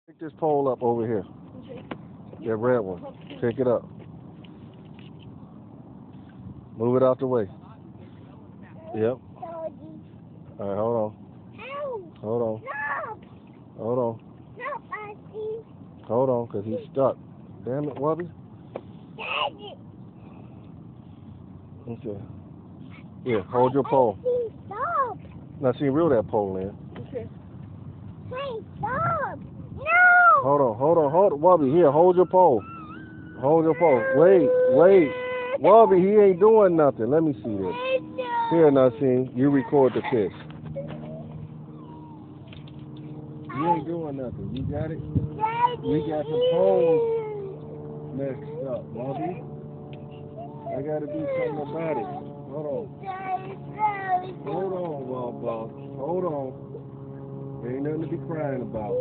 Pick this pole up over here. That red one. Pick it up. Move it out the way. Yep. All right, hold on. Hold on. Hold on. Hold on, because he's stuck. Damn it, Wubby. Okay. Here, hold your pole. Now, see, reel that pole in. Okay. Hey, stop! No! Hold on. Wubby, here, hold your pole. Hold your pole. Wait. Wubby, he ain't doing nothing. Let me see this. Here, Nassim, you record the fish. You ain't doing nothing. You got it? We got the poles messed up, Wubby. I gotta do something about it. Hold on, Bob. Hold on. Ain't nothing to be crying about.